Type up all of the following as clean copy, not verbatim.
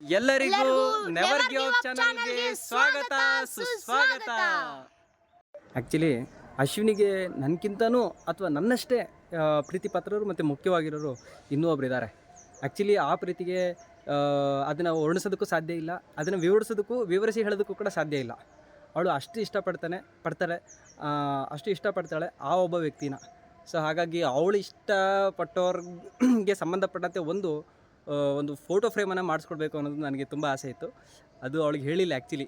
ಎಲ್ಲರಿಗೂ never give up ಚಾನಲ್ಗೆ ಸ್ವಾಗತ ಸುಸ್ವಾಗತ. ಆ್ಯಕ್ಚುಲಿ ಅಶ್ವಿನಿಗೆ ನನಗಿಂತನೂ ಅಥವಾ ನನ್ನಷ್ಟೇ ಪ್ರೀತಿ ಪಾತ್ರರು ಮತ್ತು ಮುಖ್ಯವಾಗಿರೋರು ಇನ್ನೂ ಒಬ್ರು ಇದ್ದಾರೆ. ಆ್ಯಕ್ಚುಲಿ ಆ ಪ್ರೀತಿಗೆ ಅದನ್ನು ವರ್ಣಿಸೋದಕ್ಕೂ ಸಾಧ್ಯ ಇಲ್ಲ, ಅದನ್ನು ವಿವರಿಸಿ ಹೇಳೋದಕ್ಕೂ ಕೂಡ ಸಾಧ್ಯ ಇಲ್ಲ. ಅವಳು ಅಷ್ಟು ಇಷ್ಟಪಡ್ತಾಳೆ ಆ ಒಬ್ಬ ವ್ಯಕ್ತಿನ. ಸೊ ಹಾಗಾಗಿ ಅವಳು ಇಷ್ಟಪಟ್ಟವ್ರಿಗೆ ಸಂಬಂಧಪಟ್ಟಂತೆ ಒಂದು ಫೋಟೋ ಫ್ರೇಮನ್ನು ಮಾಡಿಸ್ಕೊಡ್ಬೇಕು ಅನ್ನೋದು ನನಗೆ ತುಂಬ ಆಸೆ ಇತ್ತು. ಅದು ಅವಳಿಗೆ ಹೇಳಿಲ್ಲ ಆ್ಯಕ್ಚುಲಿ,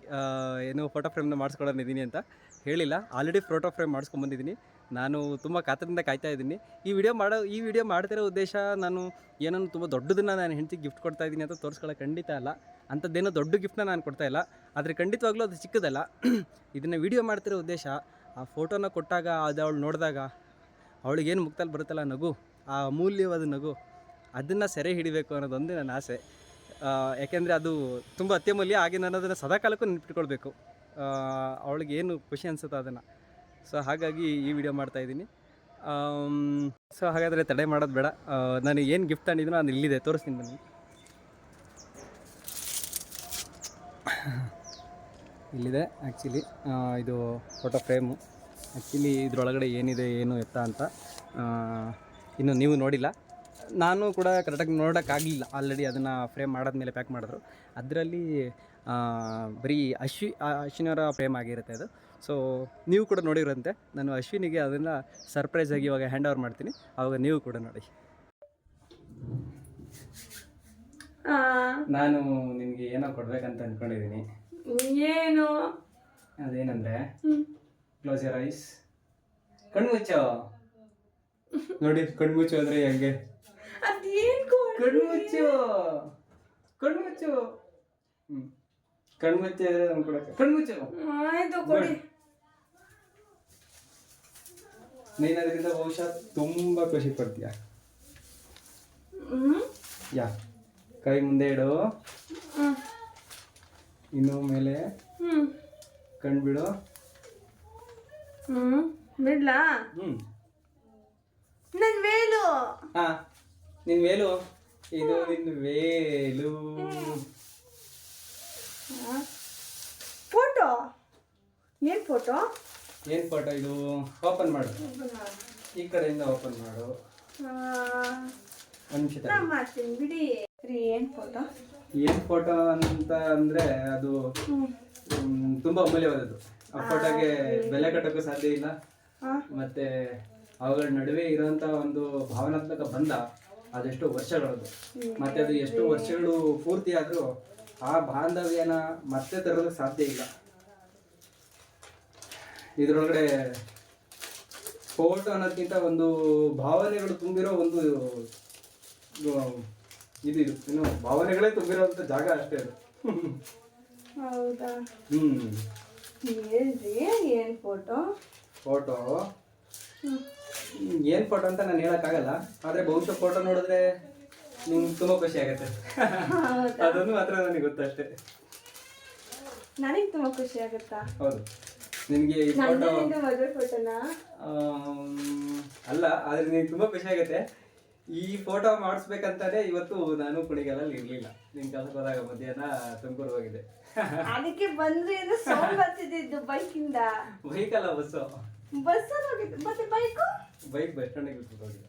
ಏನು ಫೋಟೋ ಫ್ರೇಮ್ನ ಮಾಡಿಸ್ಕೊಡೋನಿದ್ದೀನಿ ಅಂತ ಹೇಳಿಲ್ಲ. ಆಲ್ರೆಡಿ ಫೋಟೋ ಫ್ರೇಮ್ ಮಾಡಿಸ್ಕೊಂಬಂದಿದ್ದೀನಿ. ನಾನು ತುಂಬ ಕಾತರದಿಂದ ಕಾಯ್ತಾ ಇದ್ದೀನಿ. ಈ ವಿಡಿಯೋ ಮಾಡ್ತಿರೋ ಉದ್ದೇಶ ನಾನು ಏನನ್ನು ತುಂಬ ದೊಡ್ಡದನ್ನು ನಾನು ಹೆಂಡತಿಗೆ ಗಿಫ್ಟ್ ಕೊಡ್ತಾ ಇದ್ದೀನಿ ಅಂತ ತೋರಿಸ್ಕೊಳ್ಳೋಕೆ ಖಂಡಿತ ಅಲ್ಲ. ಅಂಥದ್ದೇನೋ ದೊಡ್ಡ ಗಿಫ್ಟನ್ನ ನಾನು ಕೊಡ್ತಾ ಇಲ್ಲ, ಆದರೆ ಖಂಡಿತವಾಗ್ಲೂ ಅದು ಚಿಕ್ಕದಲ್ಲ. ಇದನ್ನು ವಿಡಿಯೋ ಮಾಡ್ತಿರೋ ಉದ್ದೇಶ, ಆ ಫೋಟೋನ ಕೊಟ್ಟಾಗ ಅದು ಅವಳು ನೋಡಿದಾಗ ಅವಳಿಗೇನು ಮುಕ್ತಲ್ಲಿ ಬರುತ್ತಲ್ಲ ನಗು, ಆ ಅಮೂಲ್ಯವಾದ ನಗು, ಅದನ್ನು ಸೆರೆ ಹಿಡಿಬೇಕು ಅನ್ನೋದೊಂದೇ ನನ್ನ ಆಸೆ. ಯಾಕೆಂದರೆ ಅದು ತುಂಬ ಅತ್ಯಮೂಲ್ಯ. ಹಾಗೆ ನಾನು ಅದನ್ನು ಸದಾಕಾಲಕ್ಕೂ ನೆನಪಿಟ್ಕೊಳ್ಬೇಕು, ಅವಳಿಗೆ ಏನು ಖುಷಿ ಅನಿಸುತ್ತೋ ಅದನ್ನು. ಸೊ ಹಾಗಾಗಿ ಈ ವಿಡಿಯೋ ಮಾಡ್ತಾಯಿದ್ದೀನಿ. ಸೊ ಹಾಗಾದರೆ ತಡೆ ಮಾಡೋದು ಬೇಡ, ನಾನು ಏನು ಗಿಫ್ಟ್ ತಂದಿದ್ದೀನೋ ಅದು ಇಲ್ಲಿದೆ, ತೋರಿಸ್ತೀನಿ ಬನ್ನಿ. ಇಲ್ಲಿದೆ ಆ್ಯಕ್ಚುಲಿ ಇದು ಫೋಟೋ ಫ್ರೇಮು. ಆ್ಯಕ್ಚುಲಿ ಇದರೊಳಗಡೆ ಏನಿದೆ ಏನು ಎತ್ತ ಅಂತ ಇನ್ನು ನೀವು ನೋಡಿಲ್ಲ, ನಾನು ಕೂಡ ಕರೆಕ್ಟಾಗಿ ನೋಡೋಕ್ಕಾಗಲಿಲ್ಲ. ಆಲ್ರೆಡಿ ಅದನ್ನು ಫ್ರೇಮ್ ಮಾಡಾದ್ಮೇಲೆ ಪ್ಯಾಕ್ ಮಾಡಿದ್ರು. ಅದರಲ್ಲಿ ಬರೀ ಅಶ್ವಿನಿಯವರ ಫ್ರೇಮ್ ಆಗಿರುತ್ತೆ ಅದು. ಸೊ ನೀವು ಕೂಡ ನೋಡಿರಂತೆ. ನಾನು ಅಶ್ವಿನಿಗೆ ಅದನ್ನು ಸರ್ಪ್ರೈಸಾಗಿ ಇವಾಗ ಹ್ಯಾಂಡ್ ಓವರ್ ಮಾಡ್ತೀನಿ, ಆವಾಗ ನೀವು ಕೂಡ ನೋಡಿ. ನಾನು ನಿಮಗೆ ಏನೋ ಕೊಡ್ಬೇಕಂತ ಅಂದ್ಕೊಂಡಿದ್ದೀನಿ. ಏನು? ಅದೇನಂದರೆ, ಕ್ಲೋಸ್ ಯುವರ್ ಐಸ್. ಕಣ್ಮುಚ್ಚೋ ನೋಡಿ, ಕಣ್ಮುಚ್ಚು ಅಂದರೆ ಹೆಂಗೆ? ಕಣ್ಮುಚ್ಚು ಕಣ್ಮುಚ್ಚ ಕಣ್ಮುಚ್ಚು. ಆಯ್ತು, ಕೊಡಿ. ನೀನು ಅದರಿಂದ ಬಹುಶಃ ತುಂಬ ಖುಷಿ ಪಡ್ತೀಯ. ಯಾ, ಕೈ ಮುಂದೆ ಇಡು, ಇನ್ನು ಮೇಲೆ ಕಣ್ಬಿಡು. ಬಿಡ್ಲಾ? ನನ್ ವೇಲು. ನಿನ್ ವೇಲು, ಇದು ನಿನ್ನ ವೇಲು. ಫೋಟೋ? ಏನ್ ಫೋಟೋ? ಏನ್ ಫೋಟೋ ಇದು? ಓಪನ್ ಮಾಡು, ಈ ಕಡೆಯಿಂದ ಓಪನ್ ಮಾಡು. ಒಂದು ನಿಮಿಷ ಮಾಡ್ತೀನಿ ಬಿಡಿ. ಏನ್ ಫೋಟೋ? ಏನ್ ಫೋಟೋ ಅಂತ ಅಂದ್ರೆ ಅದು ತುಂಬಾ ಅಮೂಲ್ಯವಾದದ್ದು. ಆ ಫೋಟೋಗೆ ಬೆಲೆ ಕಟ್ಟೋಕ್ಕೂ ಸಾಧ್ಯ ಇಲ್ಲ. ಮತ್ತೆ ಅವುಗಳ ನಡುವೆ ಇರೋಂಥ ಒಂದು ಭಾವನಾತ್ಮಕ ಬಂಧ ಅದೆಷ್ಟು ವರ್ಷಗಳದ್ದು. ಮತ್ತೆ ಅದು ಎಷ್ಟು ವರ್ಷಗಳು ಪೂರ್ತಿ ಆದರೂ ಆ ಬಾಂಧವ್ಯನ ಮತ್ತೆ ತರೋದಕ್ಕೆ ಸಾಧ್ಯ ಇಲ್ಲ. ಇದರೊಳಗಡೆ ಫೋಟೋ ಅನ್ನೋದಕ್ಕಿಂತ ಒಂದು ಭಾವನೆಗಳು ತುಂಬಿರೋ ಒಂದು ಇದು ಇನ್ನು ಭಾವನೆಗಳೇ ತುಂಬಿರೋಂಥ ಜಾಗ ಅಷ್ಟೇ ಅದು. ಹೌದಾ? ಏನ್ ಫೋಟೋ? ಫೋಟೋ ಏನು ಫೋಟೋ ಅಂತ ನಾನು ಹೇಳೋಕ್ಕಾಗಲ್ಲ, ಆದರೆ ಬಹುಶಃ ಫೋಟೋ ನೋಡಿದ್ರೆ ನಿಮ್ಗೆ ತುಂಬ ಖುಷಿ ಆಗುತ್ತೆ. ಅದೊಂದು ಮಾತ್ರ ನನಗೆ ಗೊತ್ತಷ್ಟೇ. ನನಗೆ ತುಂಬ ಖುಷಿ ಆಗುತ್ತಾ? ಹೌದು. ನಿನಗೆ ಈ ಫೋಟೋ ಮದುವೆ ಫೋಟೋನಾ? ಅಲ್ಲ, ಆದರೆ ನಿನಗೆ ತುಂಬ ಖುಷಿ ಆಗುತ್ತೆ. ಈ ಫೋಟೋ ಮಾಡಿಸ್ಬೇಕಂತಾನೆ ಇವತ್ತು ನಾನು ಕುಣಿಗಲಲ್ಲಿ ಇರಲಿಲ್ಲ. ನಿನ್ನ ಕೆಲಸಕ್ಕೆ ಹೋದಾಗ ಮಧ್ಯಾಹ್ನ ತುಮಕೂರು ಹೋಗಿದೆ. ಅದಕ್ಕೆ ಬಂದ್ರೆ ಏನೋ ಸೌಂಡ್ ಬರ್ತಿದ್ದು ಬೈಕಿಂದ. ಬೈಕಲ್ಲ, ಬಸ್ಸು. ಬಸ್ಸಲ್ಲಿ ಹೋಗಿದ್ದು. ಮತ್ತೆ ಬೈಕು? ಬೈಕ್ ಬಸ್ ಸ್ಟ್ಯಾಂಡಿಗೆ ಬಿಟ್ಟು ಹೋಗಿದೆ.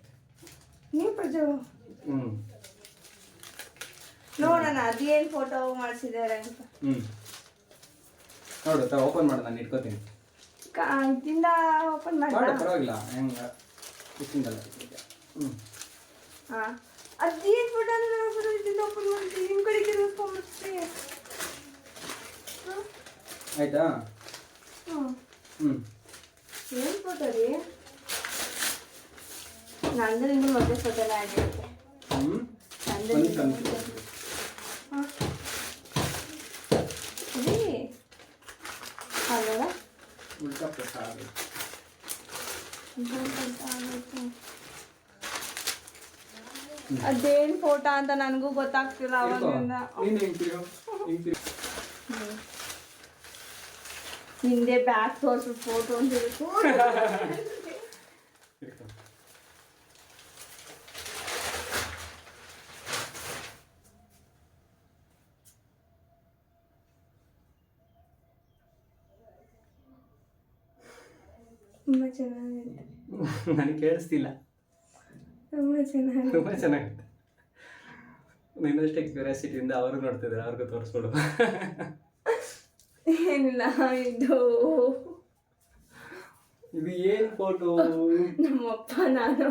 ನೀವು ಪ್ರಜು ನೋಡೋಣ ಅದೇನು ಫೋಟೋ ಮಾಡಿಸಿದ್ದಾರೆ ಅಂತ. ನೋಡು, ಓಪನ್ ಮಾಡು, ನಾನು ಇಟ್ಕೋತೀನಿ. ಇದರಿಂದ ಓಪನ್ ಮಾಡಿ. ಪರವಾಗಿಲ್ಲ, ಹೆಂಗ ಇಟ್ಟಿಂದಲ್ಲ. ಅದೇನು ಫೋಟೋ ಅಂದ್ರೆ ಇದರಿಂದ ಓಪನ್ ಮಾಡ್ತೀನಿ, ನಿಮ್ಮ ಕಡೆಗೆ ಓಪನ್ ಆಯ್ತಾ? ಏನು ಫೋಟೋ ರೀ? ನಂದು ನಿಮ್ಗೆ ಮದುವೆ ಫೋಟೋನೇ ಆಗಿರುತ್ತೆ. ಅದೇನ್ ಫೋಟೋ ಅಂತ ನನಗೂ ಗೊತ್ತಾಗ್ತಿಲ್ಲ ಅವಾಗಿಂದ. ಹಿಂದೆ ಬ್ಯಾಕ್ ತೋರ್ಸು ಫೋಟೋ ಅಂತ ತುಂಬ ಚೆನ್ನಾಗಿದೆ. ನನಗೆ ಕೇಳಿಸ್ತಿಲ್ಲ. ತುಂಬ ಚೆನ್ನಾಗಿದೆ. ತುಂಬ ಚೆನ್ನಾಗಿದೆ. ನಿನ್ನಷ್ಟೇ ಕ್ಯೂರಿಯಾಸಿಟಿಯಿಂದ ಅವರು ನೋಡ್ತಿದ್ದಾರೆ, ಅವ್ರಿಗೂ ತೋರಿಸ್ಕೊಡು. ಏನಿಲ್ಲ, ಇದು ಇದು ಏನು ಫೋಟೋ? ನಮ್ಮಪ್ಪ ನಾನು.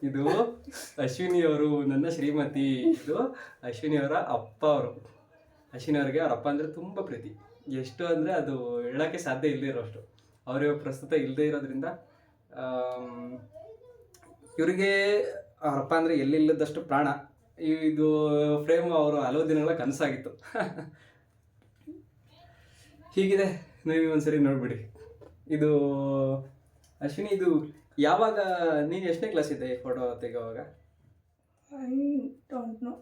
ಇದು ಅಶ್ವಿನಿ ಅವರು, ನನ್ನ ಶ್ರೀಮತಿ. ಇದು ಅಶ್ವಿನಿ ಅವರ ಅಪ್ಪ ಅವರು. ಅಶ್ವಿನಿ ಅವ್ರಿಗೆ ಅವ್ರ ಅಪ್ಪ ಅಂದರೆ ತುಂಬ ಪ್ರೀತಿ. ಎಷ್ಟು ಅಂದರೆ ಅದು ಹೇಳೋಕ್ಕೆ ಸಾಧ್ಯ ಇಲ್ಲದೇ ಇರೋಷ್ಟು. ಅವರು ಪ್ರಸ್ತುತ ಇಲ್ಲದೇ ಇರೋದ್ರಿಂದ ಇವರಿಗೆ ಅವರಪ್ಪ ಅಂದರೆ ಎಲ್ಲಿಲ್ಲದಷ್ಟು ಪ್ರಾಣ. ಇದು ಫ್ರೇಮ್ ಅವರು ಹಲವು ದಿನಗಳ ಕನಸಾಗಿತ್ತು. ಹೀಗಿದೆ, ನೀವು ಒಂದ್ಸರಿ ನೋಡ್ಬಿಡಿ. ಇದು ಅಶ್ವಿನಿ, ಇದು ಯಾವಾಗ ನೀನು ಎಷ್ಟನೇ ಕ್ಲಾಸ್ ಇದ್ದೆ ಈ ಫೋಟೋ ತೆಗೋವಾಗ? ಐ ಡೋಂಟ್ ನೋ,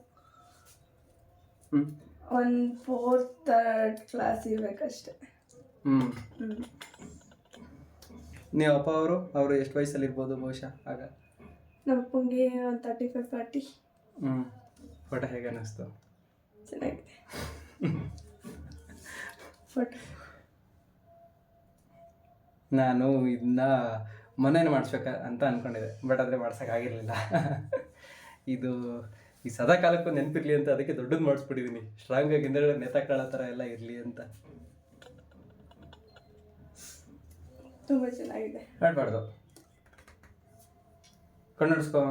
ಒಂದು 4th 3rd ಕ್ಲಾಸ್ ಇರಬೇಕಷ್ಟೆ. ನೀವು ಅಪ್ಪ ಅವರು ಎಷ್ಟು ವಯಸ್ಸಲ್ಲಿ ಇರ್ಬೋದು ಬಹುಶಃ ಆಗ? ನಮ್ಮಪ್ಪಂಗೆ ಒಂದು 35-40. ಫೋಟೋ ಹೇಗೆ ಅನ್ನಿಸ್ತು? ಚೆನ್ನಾಗಿದೆ ಫೋಟೋ. ನಾನು ಇದನ್ನ ಮನೇಲಿ ಮಾಡಿಸ್ಬೇಕ ಅಂತ ಅಂದ್ಕೊಂಡಿದ್ದೆ, ಬಟ್ ಆದರೆ ಮಾಡ್ಸೋಕ್ಕಾಗಿರಲಿಲ್ಲ. ಇದು ಈ ಸದಾ ಕಾಲಕ್ಕೂ ನೆನಪಿರಲಿ ಅಂತ ಅದಕ್ಕೆ ದೊಡ್ಡದು ಮಾಡಿಸ್ಬಿಟ್ಟಿದ್ದೀನಿ. ಸ್ಟ್ರಾಂಗಾಗಿ ಹಿಂದೆಗಡೆ ನೇತಾಕಾಳೋ ಥರ ಎಲ್ಲ ಇರಲಿ ಅಂತ. ತುಂಬ ಚೆನ್ನಾಗಿದೆ. ಮಾಡಬಾರ್ದು, ಕಣ್ಣುಡ್ಸ್ಕೊ.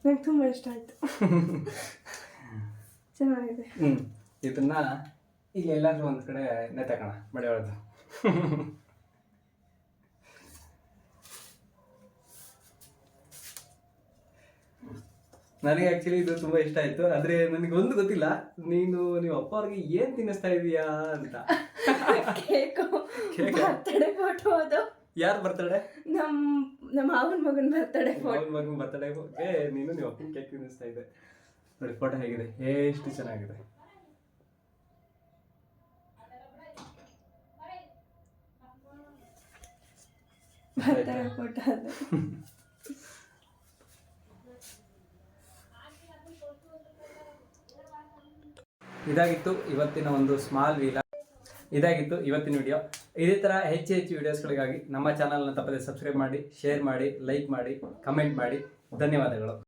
ನಂಗೆ ತುಂಬ ಇಷ್ಟ ಆಯಿತು. ಚೆನ್ನಾಗಿದೆ. ಇದನ್ನ ಈಗ ಎಲ್ಲಾದ್ರೂ ಒಂದು ಕಡೆ ನೇತಾಕೋಣ, ಮಳೆ ಹೊಡೆದು. ನನಗೆ ಆ್ಯಕ್ಚುಲಿ ಇದು ತುಂಬ ಇಷ್ಟ ಆಯಿತು. ಆದರೆ ನನಗೊಂದು ಗೊತ್ತಿಲ್ಲ, ನೀವು ಅಪ್ಪ ಅವ್ರಿಗೆ ಏನು ತಿನ್ನಿಸ್ತಾ ಇದೀಯಾ ಅಂತ. ಬರ್ತಡೇ ಫೋಟೋ ಅದು. ಯಾರು ಬರ್ತಡೆ? ನಮ್ಮ ಮಾವನ ಮಗನ ಬರ್ತಡೇ ಫೋಟೋ. ಮಗನ ಬರ್ತಡೇ ನೀನು ನೀವು ಅಪ್ಪನ ಕೇಕ್ ತಿನ್ನಿಸ್ತಾ ಇದ್ದೆ. ನೋಡಿ ಫೋಟೋ ಹೇಗಿದೆ, ಎಷ್ಟು ಚೆನ್ನಾಗಿದೆ. ಬರ್ತಡೇ ಫೋಟೋ ಅದು. ಇದಾಗಿತ್ತು ಇವತ್ತಿನ ಒಂದು ಸ್ಮಾಲ್ ವೀಲ. ಇದಾಗಿತ್ತು ಇವತ್ತಿನ ವಿಡಿಯೋ. ಇದೇ ಥರ ಹೆಚ್ಚು ವಿಡಿಯೋಸ್ಗಳಿಗಾಗಿ ನಮ್ಮ ಚಾನಲ್ನ ತಪ್ಪದೆ ಸಬ್ಸ್ಕ್ರೈಬ್ ಮಾಡಿ, ಶೇರ್ ಮಾಡಿ, ಲೈಕ್ ಮಾಡಿ, ಕಮೆಂಟ್ ಮಾಡಿ. ಧನ್ಯವಾದಗಳು.